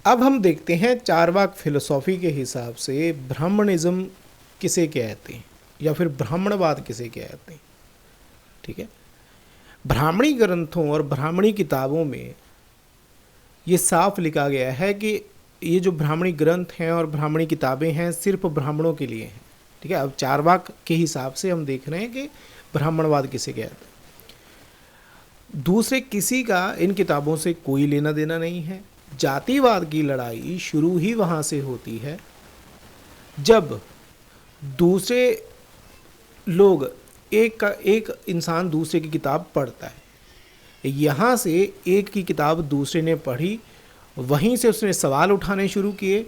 अब हम देखते हैं चारवाक फिलोसॉफी के हिसाब से ब्राह्मणिज्म किसे कहते हैं या फिर ब्राह्मणवाद किसे कहते हैं। ठीक है, ब्राह्मणी ग्रंथों और ब्राह्मणी किताबों में ये साफ लिखा गया है कि ये जो ब्राह्मणी ग्रंथ हैं और ब्राह्मणी किताबें हैं सिर्फ ब्राह्मणों के लिए हैं। ठीक है, अब चारवाक के हिसाब से हम देख रहे हैं कि ब्राह्मणवाद किसे कहते हैं। दूसरे किसी का इन किताबों से कोई लेना देना नहीं है। जातिवाद की लड़ाई शुरू ही वहाँ से होती है जब दूसरे लोग एक इंसान दूसरे की किताब पढ़ता है। यहाँ से एक की किताब दूसरे ने पढ़ी, वहीं से उसने सवाल उठाने शुरू किए।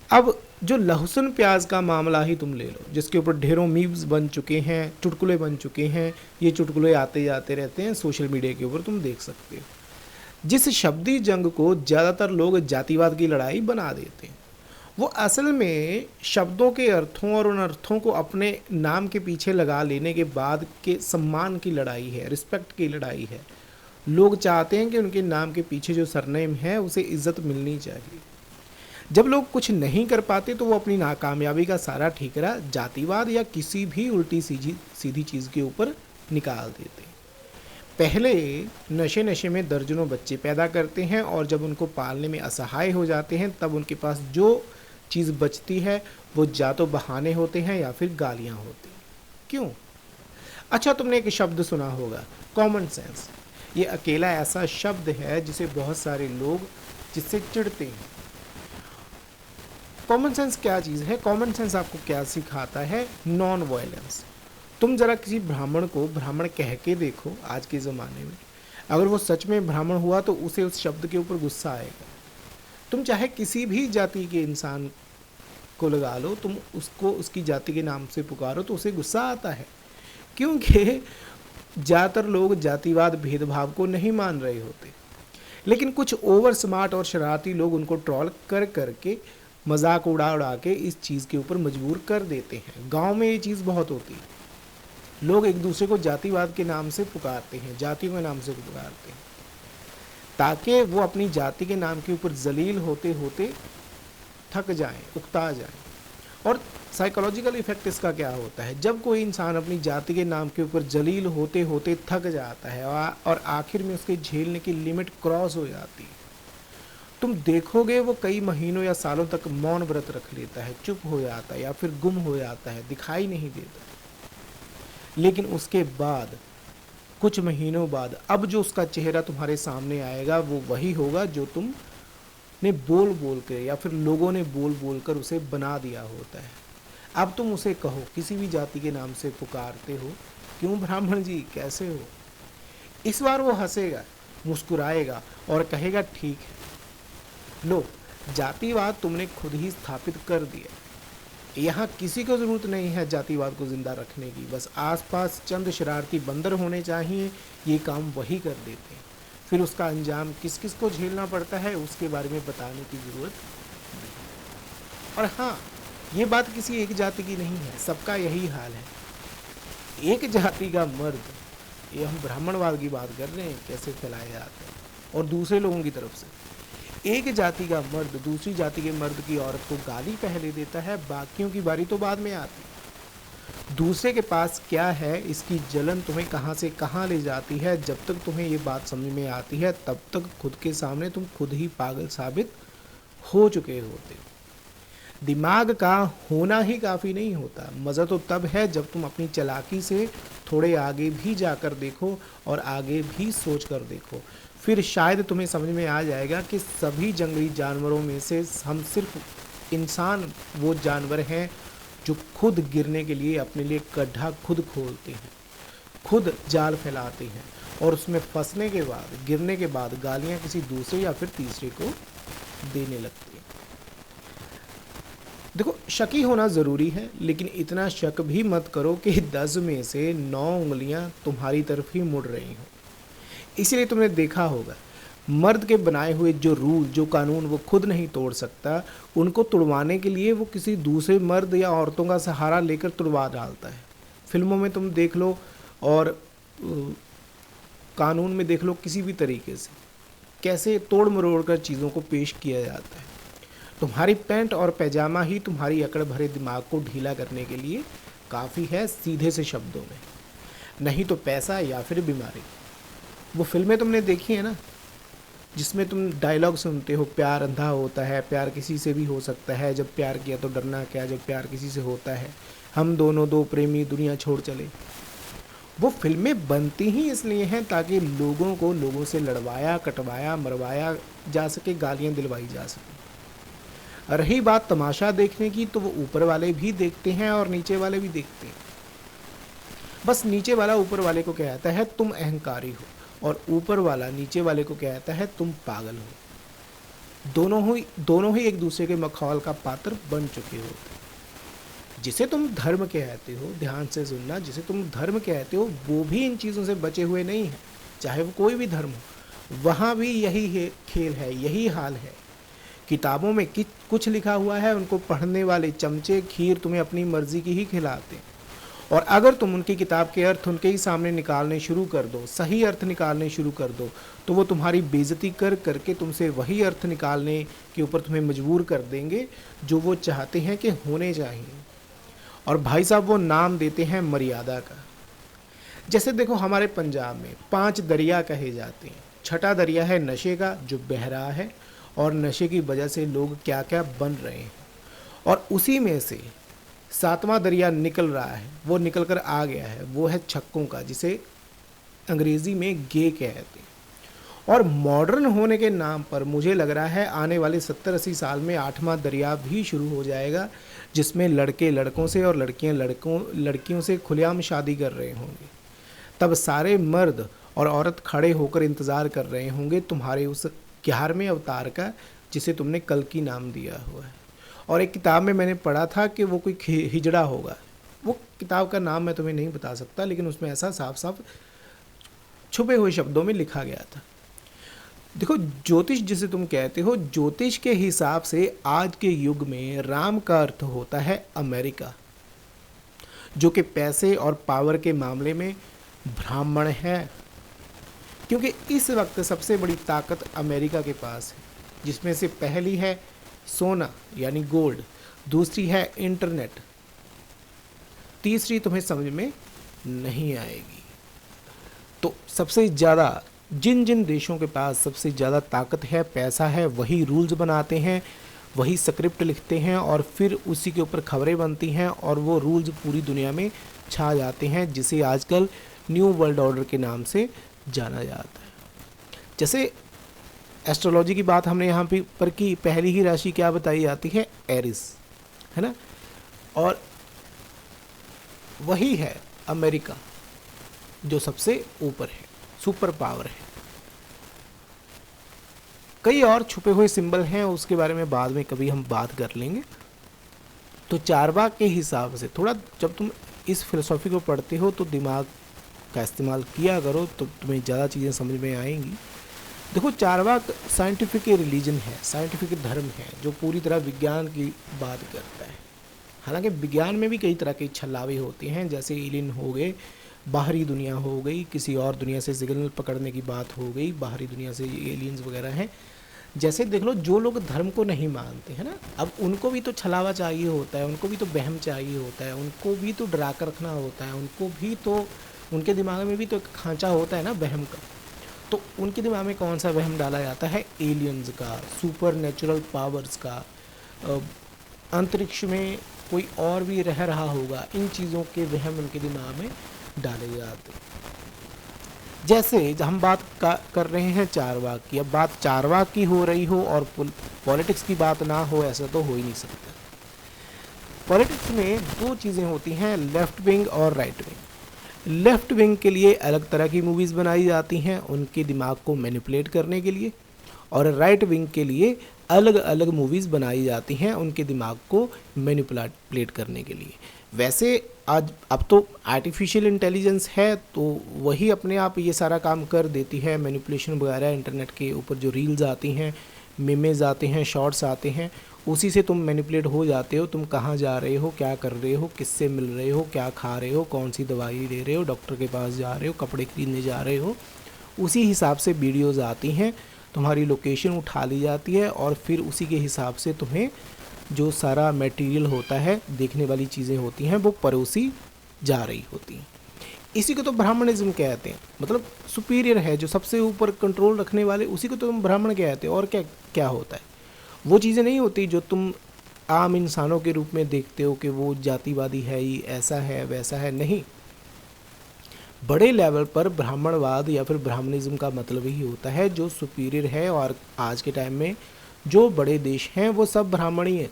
अब जो लहसुन प्याज का मामला ही तुम ले लो, जिसके ऊपर ढेरों मीम्स बन चुके हैं, चुटकुले बन चुके हैं, ये चुटकुले आते जाते रहते हैं सोशल मीडिया के ऊपर, तुम देख सकते हो। जिस शब्दी जंग को ज़्यादातर लोग जातिवाद की लड़ाई बना देते हैं, वो असल में शब्दों के अर्थों और उन अर्थों को अपने नाम के पीछे लगा लेने के बाद के सम्मान की लड़ाई है, रिस्पेक्ट की लड़ाई है। लोग चाहते हैं कि उनके नाम के पीछे जो सरनेम है उसे इज्जत मिलनी चाहिए। जब लोग कुछ नहीं कर पाते तो वो अपनी नाकामयाबी का सारा ठीकरा जातिवाद या किसी भी उल्टी सीधी सीधी चीज़ के ऊपर निकाल देते हैं। पहले नशे नशे में दर्जनों बच्चे पैदा करते हैं और जब उनको पालने में असहाय हो जाते हैं तब उनके पास जो चीज़ बचती है वो या तो बहाने होते हैं या फिर गालियाँ होती हैं। क्यों? अच्छा, तुमने एक शब्द सुना होगा, कॉमन सेंस। ये अकेला ऐसा शब्द है जिसे बहुत सारे लोग जिससे चिढ़ते हैं। कॉमन सेंस क्या चीज़ है? कॉमन सेंस आपको क्या सिखाता है? Non violence. तुम जरा किसी ब्राह्मण को ब्राह्मण कह के देखो आज के ज़माने में, अगर वो सच में ब्राह्मण हुआ तो उसे उस शब्द के ऊपर गुस्सा आएगा। तुम चाहे किसी भी जाति के इंसान को लगा लो, तुम उसको उसकी जाति के नाम से पुकारो तो उसे गुस्सा आता है, क्योंकि ज़्यादातर लोग जातिवाद भेदभाव को नहीं मान रहे होते। लेकिन कुछ ओवर स्मार्ट और शरारती लोग उनको ट्रॉल कर करके मजाक उड़ा उड़ा के इस चीज़ के ऊपर मजबूर कर देते हैं। गांव में ये चीज़ बहुत होती है, लोग एक दूसरे को जातिवाद के नाम से पुकारते हैं, जातियों के नाम से पुकारते हैं, ताकि वो अपनी जाति के नाम के ऊपर जलील होते होते थक जाएं, उकता जाएं। और साइकोलॉजिकल इफेक्ट इसका क्या होता है? जब कोई इंसान अपनी जाति के नाम के ऊपर जलील होते होते थक जाता है और आखिर में उसके झेलने की लिमिट क्रॉस हो जाती है, तुम देखोगे वो कई महीनों या सालों तक मौन व्रत रख लेता है, चुप हो जाता है या फिर गुम हो जाता है, दिखाई नहीं देता। लेकिन उसके बाद कुछ महीनों बाद अब जो उसका चेहरा तुम्हारे सामने आएगा वो वही होगा जो तुमने बोल बोल कर या फिर लोगों ने बोल बोल कर उसे बना दिया होता है। अब तुम उसे कहो, किसी भी जाति के नाम से पुकारते हो, क्यों ब्राह्मण जी कैसे हो? इस बार वो हंसेगा, मुस्कुराएगा और कहेगा ठीक है। लो, जातिवाद तुमने खुद ही स्थापित कर दिया। यहाँ किसी को ज़रूरत नहीं है जातिवाद को ज़िंदा रखने की, बस आसपास चंद शरारती बंदर होने चाहिए, ये काम वही कर देते हैं। फिर उसका अंजाम किस किस को झेलना पड़ता है उसके बारे में बताने की ज़रूरत नहीं। और हाँ, ये बात किसी एक जाति की नहीं है, सबका यही हाल है। एक जाति का मर्द, ये हम ब्राह्मणवाद की बात कर रहे हैं कैसे फैलाए जाते हैं, और दूसरे लोगों की तरफ से एक जाति का मर्द दूसरी जाति के मर्द की औरत को गाली पहले देता है, बाकियों की बारी तो बाद में आती है। दूसरे के पास क्या है इसकी जलन तुम्हें कहाँ से कहाँ ले जाती है। जब तक तुम्हें ये बात समझ में आती है तब तक खुद के सामने तुम खुद ही पागल साबित हो चुके होते हो। दिमाग का होना ही काफ़ी नहीं होता, मज़ा तो तब है जब तुम अपनी चालाकी से थोड़े आगे भी जाकर देखो और आगे भी सोच कर देखो। फिर शायद तुम्हें समझ में आ जाएगा कि सभी जंगली जानवरों में से हम सिर्फ इंसान वो जानवर हैं जो खुद गिरने के लिए अपने लिए गड्ढा खुद खोलते हैं, खुद जाल फैलाते हैं और उसमें फंसने के बाद, गिरने के बाद गालियाँ किसी दूसरे या फिर तीसरे को देने लगते हैं। देखो, शकी होना ज़रूरी है, लेकिन इतना शक भी मत करो कि 10 में से 9 उंगलियां तुम्हारी तरफ ही मुड़ रही हों। इसीलिए तुमने देखा होगा, मर्द के बनाए हुए जो रूल, जो कानून वो खुद नहीं तोड़ सकता, उनको तुड़वाने के लिए वो किसी दूसरे मर्द या औरतों का सहारा लेकर तुड़वा डालता है। फिल्मों में तुम देख लो और कानून में देख लो, किसी भी तरीके से कैसे तोड़ मरोड़ कर चीज़ों को पेश किया जाता है। तुम्हारी पैंट और पैजामा ही तुम्हारी अकड़ भरे दिमाग को ढीला करने के लिए काफ़ी है, सीधे से शब्दों में। नहीं तो पैसा या फिर बीमारी। वो फिल्में तुमने देखी है ना, जिसमें तुम डायलॉग सुनते हो, प्यार अंधा होता है, प्यार किसी से भी हो सकता है, जब प्यार किया तो डरना क्या, जब प्यार किसी से होता है, हम दोनों दो प्रेमी दुनिया छोड़ चले। वो फिल्में बनती ही इसलिए हैं ताकि लोगों को लोगों से लड़वाया, कटवाया, मरवाया जा सके, गालियाँ दिलवाई जा सके। रही बात तमाशा देखने की, तो वो ऊपर वाले भी देखते हैं और नीचे वाले भी देखते हैं। बस नीचे वाला ऊपर वाले को कहता है तुम अहंकारी हो, और ऊपर वाला नीचे वाले को कहता है तुम पागल हो। दोनों ही एक दूसरे के मखौल का पात्र बन चुके हो। जिसे तुम धर्म कहते हो, ध्यान से सुनना, जिसे तुम धर्म कहते हो वो भी इन चीज़ों से बचे हुए नहीं है, चाहे वो कोई भी धर्म हो। वहाँ भी यही खेल है, यही हाल है। किताबों में कुछ लिखा हुआ है, उनको पढ़ने वाले चमचे खीर तुम्हें अपनी मर्जी की ही खिलाते हैं। और अगर तुम उनकी किताब के अर्थ उनके ही सामने निकालने शुरू कर दो, सही अर्थ निकालने शुरू कर दो, तो वो तुम्हारी बेइज्जती कर करके तुमसे वही अर्थ निकालने के ऊपर तुम्हें मजबूर कर देंगे जो वो चाहते हैं कि होने चाहिए। और भाई साहब वो नाम देते हैं मर्यादा का। जैसे देखो हमारे पंजाब में 5 दरिया कहे जाते हैं। छठा दरिया है नशे का, जो बह रहा है, और नशे की वजह से लोग क्या क्या बन रहे हैं। और उसी में से 7वां दरिया निकल रहा है, वो निकल कर आ गया है, वो है छक्कों का, जिसे अंग्रेज़ी में गे कहते हैं। और मॉडर्न होने के नाम पर मुझे लग रहा है आने वाले 70-80 साल में 8वां दरिया भी शुरू हो जाएगा, जिसमें लड़के लड़कों से और लड़कियां लड़कियों से खुलेआम शादी कर रहे होंगे। तब सारे मर्द और औरत खड़े होकर इंतज़ार कर रहे होंगे तुम्हारे उस 11वें अवतार का, जिसे तुमने कल की नाम दिया हुआ है। और एक किताब में मैंने पढ़ा था कि वो कोई हिजड़ा होगा। वो किताब का नाम मैं तुम्हें नहीं बता सकता, लेकिन उसमें ऐसा साफ साफ छुपे हुए शब्दों में लिखा गया था। देखो ज्योतिष जिसे तुम कहते हो, ज्योतिष के हिसाब से आज के युग में राम का अर्थ होता है अमेरिका, जो कि पैसे और पावर के मामले में ब्राह्मण है। क्योंकि इस वक्त सबसे बड़ी ताकत अमेरिका के पास है, जिसमें से पहली है सोना यानी गोल्ड, दूसरी है इंटरनेट, तीसरी तुम्हें समझ में नहीं आएगी। तो सबसे ज़्यादा जिन जिन देशों के पास सबसे ज़्यादा ताकत है, पैसा है, वही रूल्स बनाते हैं, वही स्क्रिप्ट लिखते हैं और फिर उसी के ऊपर खबरें बनती हैं और वो रूल्स पूरी दुनिया में छा जाते हैं, जिसे आजकल न्यू वर्ल्ड ऑर्डर के नाम से जाना जाता है। जैसे एस्ट्रोलॉजी की बात हमने यहाँ पर की, पहली ही राशि क्या बताई जाती है? एरिस, है ना। और वही है अमेरिका जो सबसे ऊपर है, सुपर पावर है। कई और छुपे हुए सिंबल हैं, उसके बारे में बाद में कभी हम बात कर लेंगे। तो चारवाक के हिसाब से थोड़ा जब तुम इस फिलोसॉफी को पढ़ते हो तो दिमाग का इस्तेमाल किया करो, तो तुम्हें ज़्यादा चीज़ें समझ में आएंगी। देखो चारवाक साइंटिफिक रिलीजन है, साइंटिफिक धर्म है, जो पूरी तरह विज्ञान की बात करता है। हालांकि विज्ञान में भी कई तरह के छलावे होते हैं, जैसे एलियन हो गए, बाहरी दुनिया हो गई, किसी और दुनिया से सिग्नल पकड़ने की बात हो गई, बाहरी दुनिया से एलियंस वगैरह हैं। जैसे देख लो जो लोग धर्म को नहीं मानते हैं ना, अब उनको भी तो छलावा चाहिए होता है, उनको भी तो वहम चाहिए होता है, उनको भी तो डरा कर रखना होता है, उनको भी तो उनके दिमाग में भी तो एक खांचा होता है ना वहम का। तो उनके दिमाग में कौन सा वहम डाला जाता है? एलियंस का, सुपर नेचुरल पावर्स का, अंतरिक्ष में कोई और भी रह रहा होगा, इन चीज़ों के वहम उनके दिमाग में डाले जाते हैं। जैसे हम बात कर रहे हैं चारवाक की, अब बात चारवाक की हो रही हो और पॉलिटिक्स की बात ना हो, ऐसा तो हो ही नहीं सकता। पॉलिटिक्स में 2 चीज़ें होती हैं, लेफ्ट विंग और राइट विंग। लेफ्ट विंग के लिए अलग तरह की मूवीज़ बनाई जाती हैं उनके दिमाग को मैनिपुलेट करने के लिए, और राइट विंग के लिए अलग अलग मूवीज़ बनाई जाती हैं उनके दिमाग को मैनिपुलेट करने के लिए। वैसे अब तो आर्टिफिशियल इंटेलिजेंस है, तो वही अपने आप ये सारा काम कर देती है, मैनिपुलेशन वगैरह। इंटरनेट के ऊपर जो रील्स आती हैं, मीमेज आते हैं, शॉर्ट्स आते हैं, उसी से तुम मैनिपुलेट हो जाते हो। तुम कहाँ जा रहे हो, क्या कर रहे हो, किससे मिल रहे हो, क्या खा रहे हो, कौन सी दवाई ले रहे हो, डॉक्टर के पास जा रहे हो, कपड़े खरीदने जा रहे हो, उसी हिसाब से वीडियोज़ आती हैं। तुम्हारी लोकेशन उठा ली जाती है और फिर उसी के हिसाब से तुम्हें जो सारा मटेरियल होता है, देखने वाली चीज़ें होती हैं, वो परोसी जा रही होती हैं। इसी को तो ब्राह्मणिज्म कहते हैं, मतलब सुपीरियर है, जो सबसे ऊपर कंट्रोल रखने वाले, उसी को तो तुम ब्राह्मण कहते हो। और क्या क्या होता है, वो चीज़ें नहीं होती जो तुम आम इंसानों के रूप में देखते हो कि वो जातिवादी है, ये ऐसा है वैसा है, नहीं। बड़े लेवल पर ब्राह्मणवाद या फिर ब्राह्मणिज्म का मतलब ही होता है जो सुपीरियर है। और आज के टाइम में जो बड़े देश हैं वो सब ब्राह्मण ही हैं,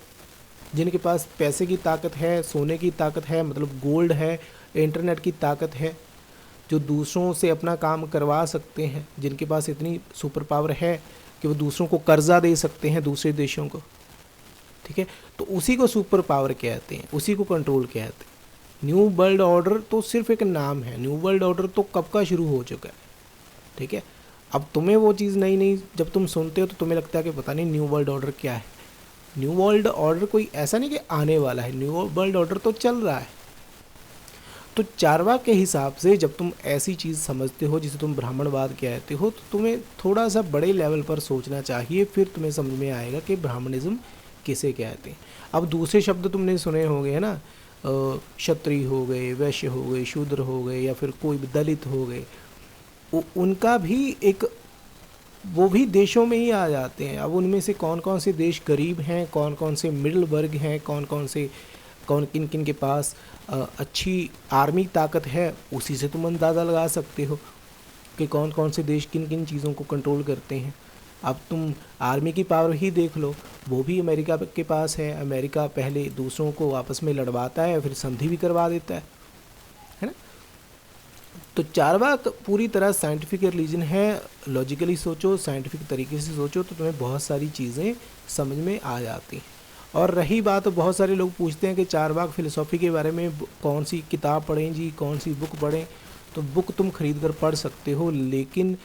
जिनके पास पैसे की ताकत है, सोने की ताकत है, मतलब गोल्ड है, इंटरनेट की ताकत है, जो दूसरों से अपना काम करवा सकते हैं, जिनके पास इतनी सुपर पावर है कि वो दूसरों को कर्जा दे सकते हैं, दूसरे देशों को, ठीक है। तो उसी को सुपर पावर कहते हैं, उसी को कंट्रोल कहते हैं। न्यू वर्ल्ड ऑर्डर तो सिर्फ एक नाम है, न्यू वर्ल्ड ऑर्डर तो कब का शुरू हो चुका है, ठीक है। अब तुम्हें वो चीज़ नई नई जब तुम सुनते हो तो तुम्हें लगता है कि पता नहीं न्यू वर्ल्ड ऑर्डर क्या है। न्यू वर्ल्ड ऑर्डर कोई ऐसा नहीं कि आने वाला है, न्यू वर्ल्ड ऑर्डर तो चल रहा है। तो चारवाक के हिसाब से जब तुम ऐसी चीज़ समझते हो जिसे तुम ब्राह्मणवाद कहते हो, तो तुम्हें थोड़ा सा बड़े लेवल पर सोचना चाहिए, फिर तुम्हें समझ में आएगा कि ब्राह्मणिज्म किसे कहते हैं। अब दूसरे शब्द तुमने सुने होंगे, है ना, क्षत्रिय हो गए, वैश्य हो गए, शूद्र हो गए, या फिर कोई भी दलित हो गए, उनका भी एक, वो भी देशों में ही आ जाते हैं। अब उनमें से कौन कौन से देश गरीब हैं, कौन कौन से मिडिल वर्ग हैं, कौन किन किन के पास अच्छी आर्मी ताकत है, उसी से तुम अंदाज़ा लगा सकते हो कि कौन कौन से देश किन किन चीज़ों को कंट्रोल करते हैं। अब तुम आर्मी की पावर ही देख लो, वो भी अमेरिका के पास है। अमेरिका पहले दूसरों को आपस में लड़वाता है, फिर संधि भी करवा देता है ना। तो चारवाक पूरी तरह साइंटिफिक रिलीजन है। लॉजिकली सोचो, साइंटिफिक तरीके से सोचो तो तुम्हें बहुत सारी चीज़ें समझ में आ जाती हैं। और रही बात, बहुत सारे लोग पूछते हैं कि चारवाक फिलोसॉफी के बारे में कौन सी किताब पढ़ें जी, कौन सी बुक पढ़ें। तो बुक तुम खरीद कर पढ़ सकते हो, लेकिन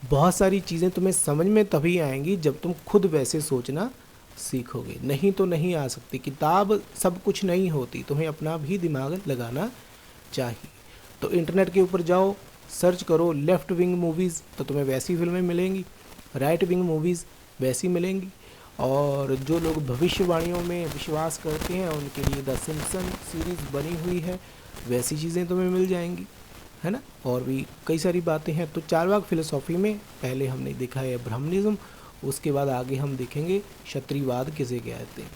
बहुत सारी चीज़ें तुम्हें समझ में तभी आएंगी जब तुम खुद वैसे सोचना सीखोगे, नहीं तो नहीं आ सकती। किताब सब कुछ नहीं होती, तुम्हें अपना भी दिमाग लगाना चाहिए। तो इंटरनेट के ऊपर जाओ, सर्च करो लेफ़्ट विंग मूवीज़, तो तुम्हें वैसी फिल्में मिलेंगी, राइट विंग मूवीज़ वैसी मिलेंगी। और जो लोग भविष्यवाणियों में विश्वास करते हैं उनके लिए द सिम्पसन सीरीज़ बनी हुई है, वैसी चीज़ें तुम्हें मिल जाएंगी, है ना। और भी कई सारी बातें हैं। तो चारवाक फिलोसॉफी में पहले हमने देखा है ब्राह्मणिज्म, उसके बाद आगे हम देखेंगे क्षत्रियवाद किसे कहते हैं।